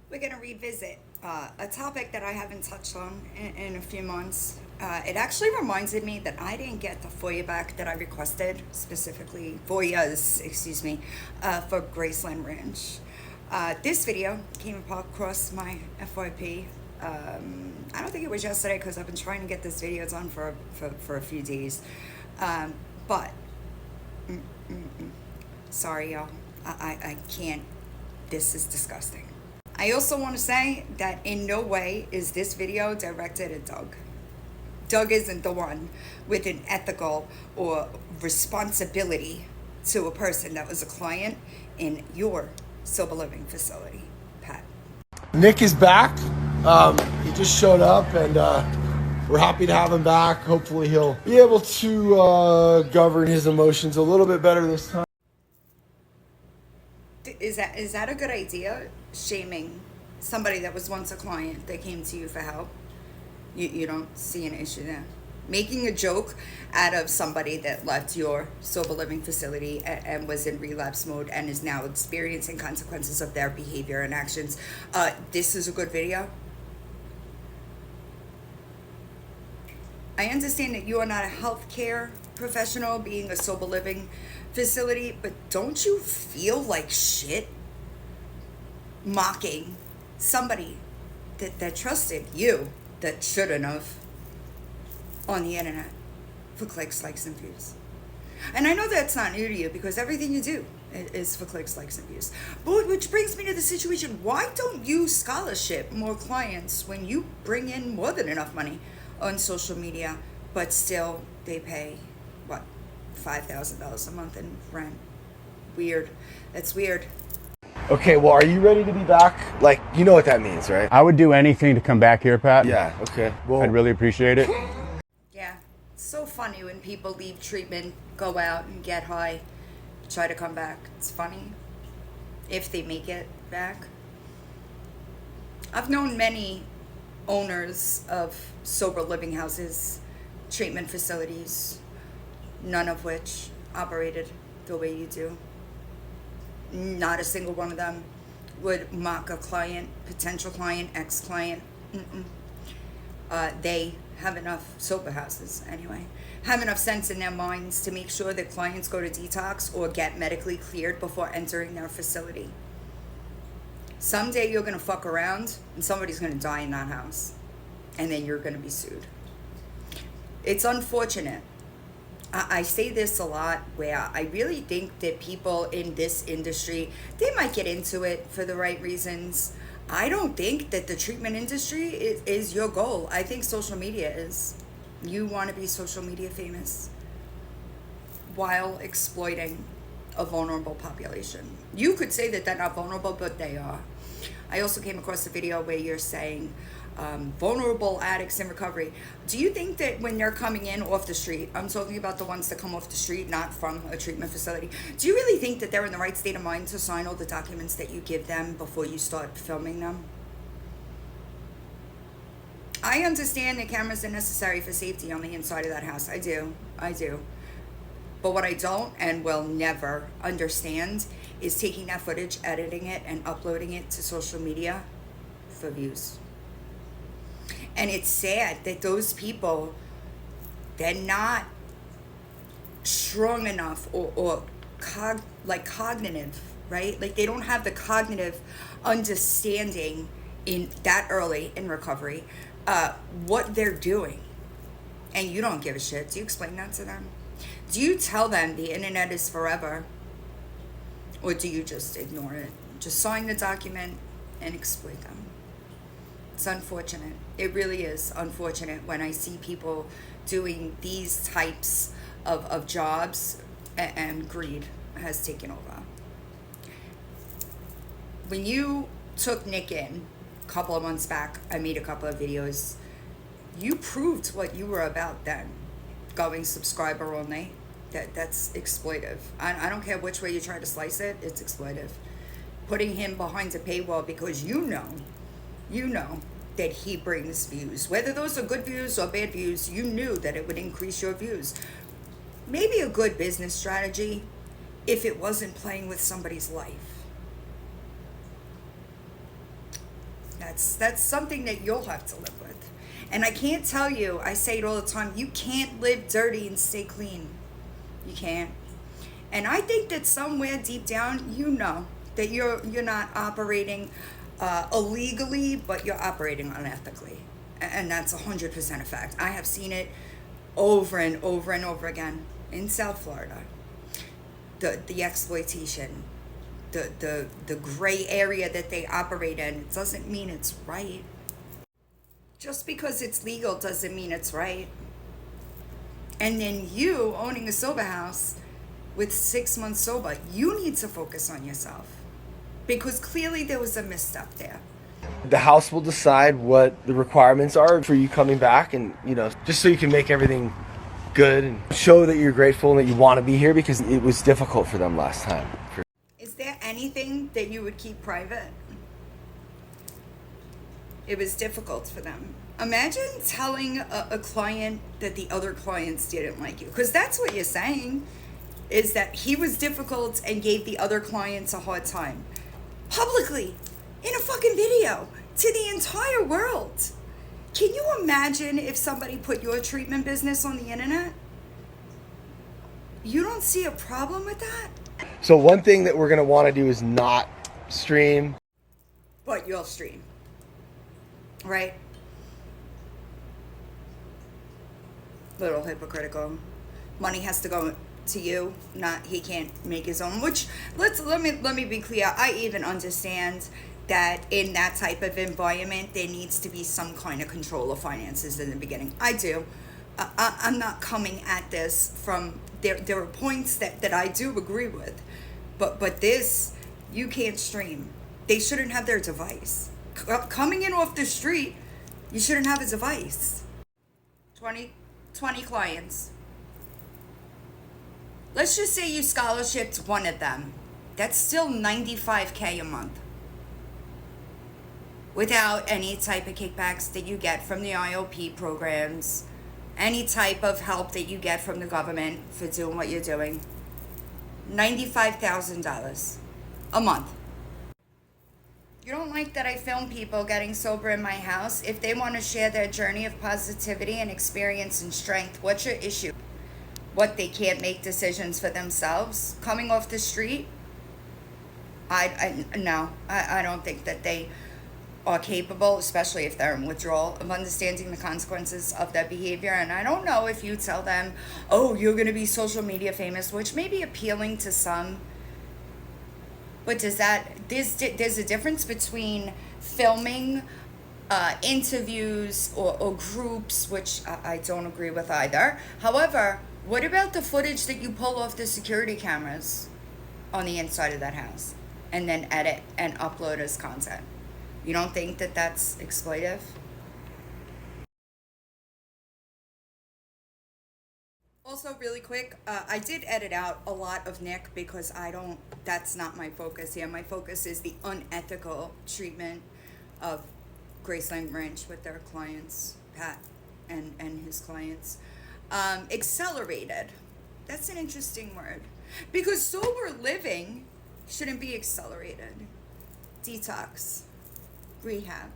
We're going to revisit a topic that I haven't touched on in a few months. It actually reminded me that I didn't get the FOIA back that I requested, specifically FOIAs, excuse me, for Graceland Ranch. This video came across my FYP. I don't think it was yesterday because I've been trying to get this video done for a few days. But, sorry, y'all. I can't. This is disgusting. I also want to say that in no way is this video directed at Doug. Doug isn't the one with an ethical or responsibility to a person that was a client in your sober living facility, Pat. Nick is back. He just showed up, and we're happy to have him back. Hopefully he'll be able to govern his emotions a little bit better this time. Is that a good idea? Shaming somebody that was once a client that came to you for help? You don't see an issue there. Making a joke out of somebody that left your sober living facility and was in relapse mode and is now experiencing consequences of their behavior and actions. This is a good video. I understand that you are not a healthcare professional being a sober living facility, but don't you feel like shit mocking somebody that trusted you, that shouldn't have, on the internet for clicks, likes, and views? And I know that's not new to you because everything you do is for clicks, likes, and views. But which brings me to the situation, why don't you scholarship more clients when you bring in more than enough money on social media, but still they pay, what, $5,000 a month in rent? Weird. That's weird. Okay, well, are you ready to be back? Like, you know what that means, right? I would do anything to come back here, Pat. Yeah, okay. Well, I'd really appreciate it. Yeah, it's so funny when people leave treatment, go out and get high, try to come back. It's funny if they make it back. I've known many owners of sober living houses, treatment facilities, none of which operated the way you do. Not a single one of them would mock a client, potential client, ex-client. They have enough sober houses anyway, have enough sense in their minds to make sure that clients go to detox or get medically cleared before entering their facility. Someday you're gonna fuck around and somebody's gonna die in that house, and then you're gonna be sued. It's unfortunate. I say this a lot, where I really think that people in this industry, they might get into it for the right reasons. I don't think that the treatment industry is your goal. I think social media is. You want to be social media famous while exploiting a vulnerable population. You could say that they're not vulnerable, but they are. I also came across a video where you're saying vulnerable addicts in recovery. Do you think that when they're coming in off the street, I'm talking about the ones that come off the street, not from a treatment facility, do you really think that they're in the right state of mind to sign all the documents that you give them before you start filming them? I understand that cameras are necessary for safety on the inside of that house. I do. But what I don't and will never understand is taking that footage, editing it, and uploading it to social media for views. And it's sad that those people, they're not strong enough or cognitive, right? Like they don't have the cognitive understanding in that early in recovery, what they're doing. And you don't give a shit. Do you explain that to them? Do you tell them the internet is forever? Or do you just ignore it? Just sign the document and exploit them. It's unfortunate. It really is unfortunate when I see people doing these types of jobs, and greed has taken over. When you took Nick in a couple of months back, I made a couple of videos. You proved what you were about then. Going subscriber only. That's exploitive. I don't care which way you try to slice it, it's exploitive. Putting him behind a paywall because you know that he brings views. Whether those are good views or bad views, you knew that it would increase your views. Maybe a good business strategy if it wasn't playing with somebody's life. That's something that you'll have to live with. And I can't tell you, I say it all the time, you can't live dirty and stay clean. You can't. And I think that somewhere deep down, you know that you're not operating illegally, but you're operating unethically. And that's 100% a fact. I have seen it over and over and over again in South Florida. The exploitation, the gray area that they operate in, it doesn't mean it's right. Just because it's legal doesn't mean it's right. And then you owning a sober house with 6 months sober, you need to focus on yourself, because clearly there was a misstep there. The house will decide what the requirements are for you coming back, and just so you can make everything good and show that you're grateful and that you want to be here, because it was difficult for them last time. Is there anything that you would keep private? It was difficult for them. Imagine telling a client that the other clients didn't like you, because that's what you're saying, is that he was difficult and gave the other clients a hard time. Publicly, in a fucking video, to the entire world. Can you imagine if somebody put your treatment business on the internet? You don't see a problem with that? So one thing that we're going to want to do is not stream. But you'll stream. Right? Little hypocritical. Money has to go to you, not he can't make his own. Which let me be clear. I even understand that in that type of environment there needs to be some kind of control of finances in the beginning. I do. I'm not coming at this from there are points that I do agree with, but this, you can't stream. They shouldn't have their device. Coming in off the street, you shouldn't have a device. 20 clients. Let's just say you scholarshiped one of them. That's still $95K a month. Without any type of kickbacks that you get from the IOP programs, any type of help that you get from the government for doing what you're doing. $95,000 a month. You don't like that I film people getting sober in my house? If they want to share their journey of positivity and experience and strength, what's your issue? What, they can't make decisions for themselves? Coming off the street? No, I don't think that they are capable, especially if they're in withdrawal, of understanding the consequences of their behavior. And I don't know if you tell them, oh, you're going to be social media famous, which may be appealing to some. But there's a difference between filming interviews or groups, which I don't agree with either. However, what about the footage that you pull off the security cameras on the inside of that house and then edit and upload as content? You don't think that that's exploitive? Also, really quick, I did edit out a lot of Nick because that's not my focus here. My focus is the unethical treatment of Graceland Ranch with their clients, Pat and his clients. Accelerated. That's an interesting word. Because sober living shouldn't be accelerated. Detox, rehab,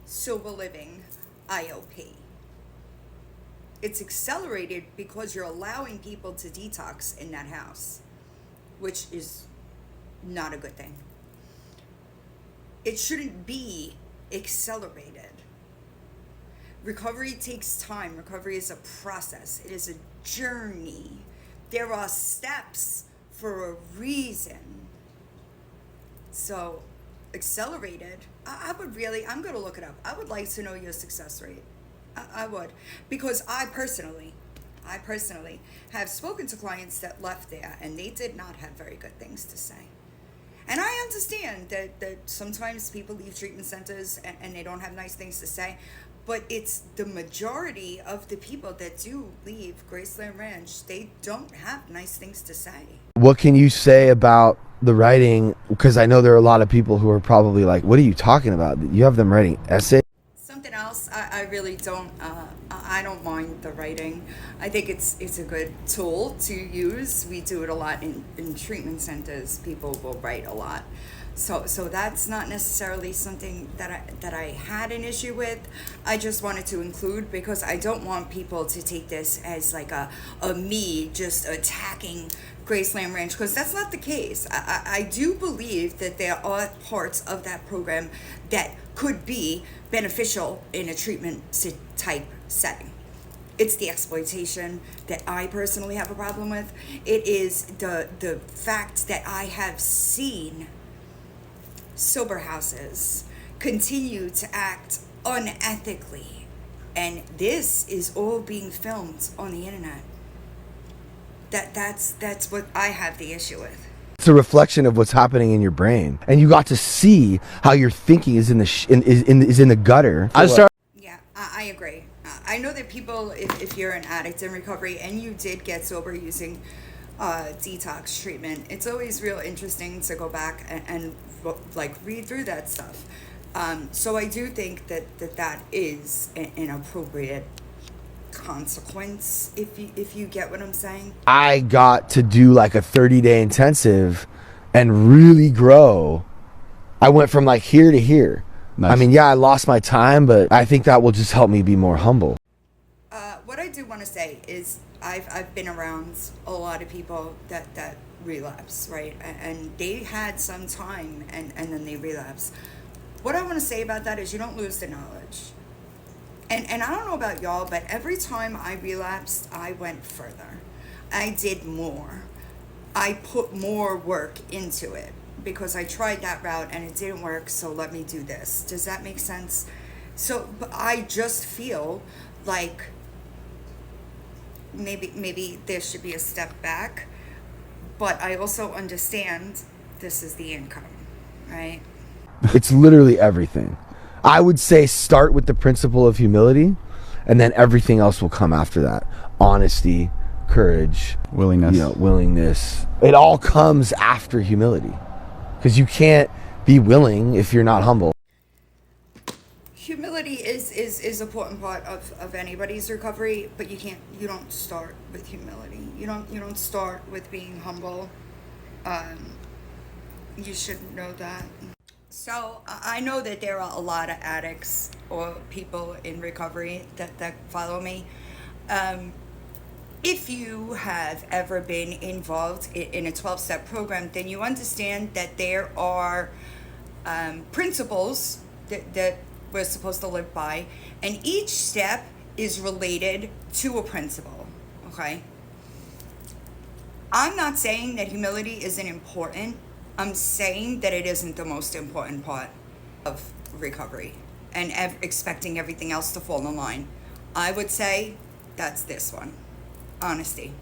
sober living, IOP. It's accelerated because you're allowing people to detox in that house, which is not a good thing. It shouldn't be accelerated. Recovery takes time. Recovery is a process. It is a journey. There are steps for a reason. So, accelerated, I'm going to look it up. I would like to know your success rate. I would. Because I personally have spoken to clients that left there and they did not have very good things to say. And I understand that sometimes people leave treatment centers and they don't have nice things to say. But it's the majority of the people that do leave Graceland Ranch, they don't have nice things to say. What can you say about the writing? Because I know there are a lot of people who are probably like, what are you talking about? You have them writing essays? Something else, I really don't, I don't mind the writing. I think it's a good tool to use. We do it a lot in treatment centers. People will write a lot. So that's not necessarily something that I had an issue with. I just wanted to include, because I don't want people to take this as like a me just attacking Graceland Ranch, because that's not the case. I do believe that there are parts of that program that could be beneficial in a treatment type setting. It's the exploitation that I personally have a problem with. It is the fact that I have seen sober houses continue to act unethically, and this is all being filmed on the internet. That's what I have the issue with. It's a reflection of what's happening in your brain, and you got to see how your thinking is in the gutter. Yeah, I agree. I know that people, if you're an addict in recovery and you did get sober using detox treatment, it's always real interesting to go back and like read through that stuff. So I do think that is an appropriate consequence, if you get what I'm saying. I got to do like a 30-day intensive and really grow. I went from like here to here. Nice. I mean, yeah, I lost my time, but I think that will just help me be more humble. What I do want to say is I've been around a lot of people that relapse, right? And they had some time and then they relapse. What I want to say about that is you don't lose the knowledge. And I don't know about y'all, but every time I relapsed, I went further. I did more. I put more work into it because I tried that route and it didn't work, so let me do this. Does that make sense? So but I just feel like maybe there should be a step back, but I also understand this is the income, right? It's literally everything. I would say start with the principle of humility, and then everything else will come after that. Honesty, courage, willingness. It all comes after humility, because you can't be willing if you're not humble. Humility is an important part of anybody's recovery, but you don't start with humility. You don't start with being humble. You should know that. So I know that there are a lot of addicts or people in recovery that follow me. If you have ever been involved in a 12-step program, then you understand that there are principles that we're supposed to live by, and each step is related to a principle, okay? I'm not saying that humility isn't important. I'm saying that it isn't the most important part of recovery and expecting everything else to fall in line. I would say that's this one, honesty.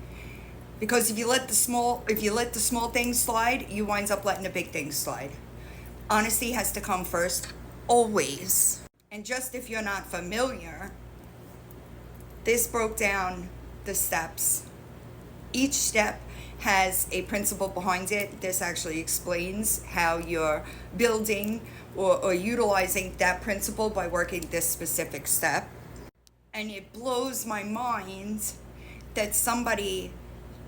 Because if you let the small things slide, you wind up letting the big things slide. Honesty has to come first, always. And just if you're not familiar, this broke down the steps. Each step has a principle behind it. This actually explains how you're building or utilizing that principle by working this specific step. And it blows my mind that somebody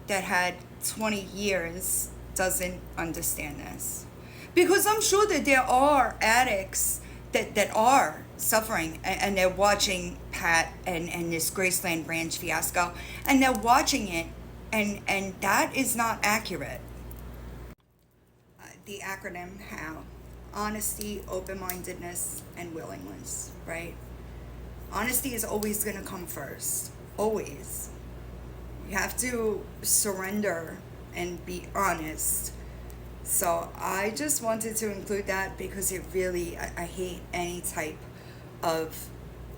that had 20 years doesn't understand this. Because I'm sure that there are addicts that are suffering, and they're watching Pat and this Graceland Ranch fiasco, and they're watching it, and that is not accurate. The acronym HOW: honesty, open-mindedness, and willingness, right? Honesty is always going to come first, always. You have to surrender and be honest. So I just wanted to include that because it really, I hate any type of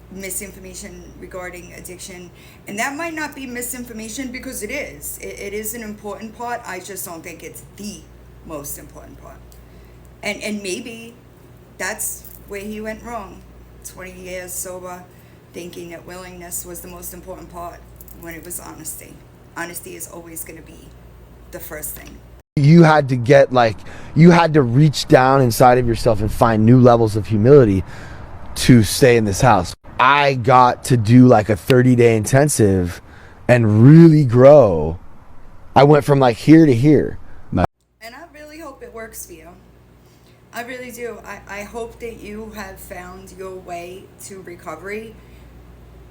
misinformation regarding addiction. And that might not be misinformation, because it is. It is an important part. I just don't think it's the most important part. And maybe that's where he went wrong. 20 years sober, thinking that willingness was the most important part when it was honesty. Honesty is always going to be the first thing. You had to reach down inside of yourself and find new levels of humility to stay in this house. I got to do like a 30-day intensive and really grow. I went from like here to here. And I really hope it works for you. I really do. I hope that you have found your way to recovery,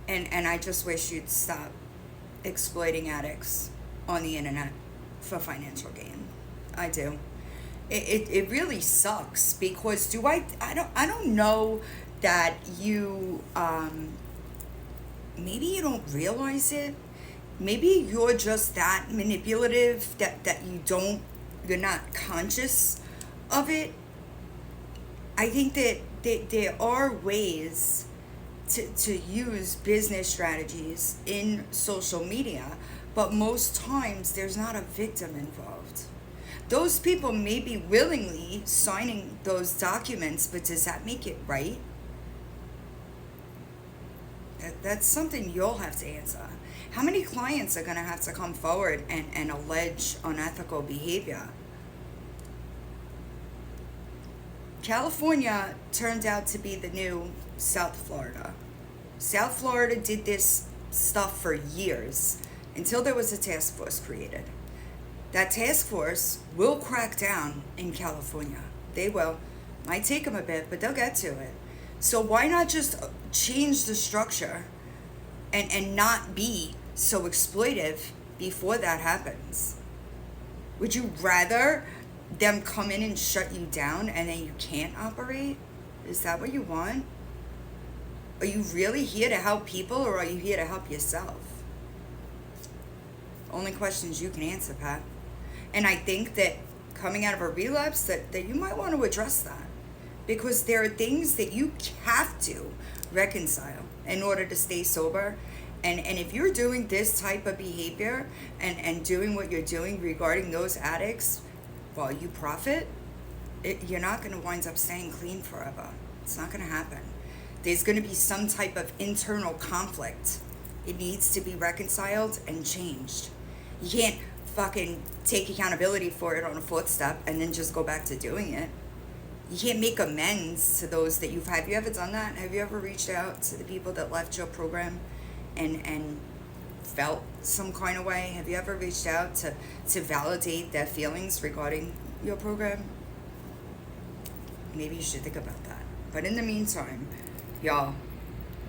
and I just wish you'd stop exploiting addicts on the internet for financial gain. I do. It really sucks because I don't know that you maybe you don't realize it. Maybe you're just that manipulative that you're not conscious of it. I think that there are ways to use business strategies in social media, but most times there's not a victim involved. Those people may be willingly signing those documents, but does that make it right? That's something you'll have to answer. How many clients are going to have to come forward and allege unethical behavior? California turned out to be the new South Florida. South Florida did this stuff for years until there was a task force created. That task force will crack down in California. They will. Might take them a bit, but they'll get to it. So why not just change the structure and not be so exploitive before that happens? Would you rather them come in and shut you down and then you can't operate? Is that what you want? Are you really here to help people, or are you here to help yourself? Only questions you can answer, Pat. And I think that coming out of a relapse that you might want to address that, because there are things that you have to reconcile in order to stay sober. And if you're doing this type of behavior and doing what you're doing regarding those addicts while you profit, you're not going to wind up staying clean forever. It's not going to happen. There's going to be some type of internal conflict. It needs to be reconciled and changed. You can't fucking take accountability for it on a fourth step and then just go back to doing it. You can't make amends to those that have you ever done that? Have you ever reached out to the people that left your program and felt some kind of way? Have you ever reached out to validate their feelings regarding your program? Maybe you should think about that. But in the meantime, y'all,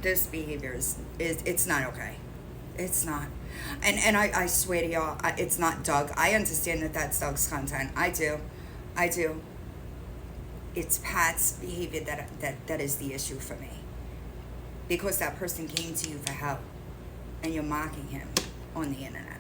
this behavior is it's not okay. It's not. And I swear to y'all, it's not Doug. I understand that that's Doug's content. I do. It's Pat's behavior that is the issue for me. Because that person came to you for help and you're mocking him on the internet.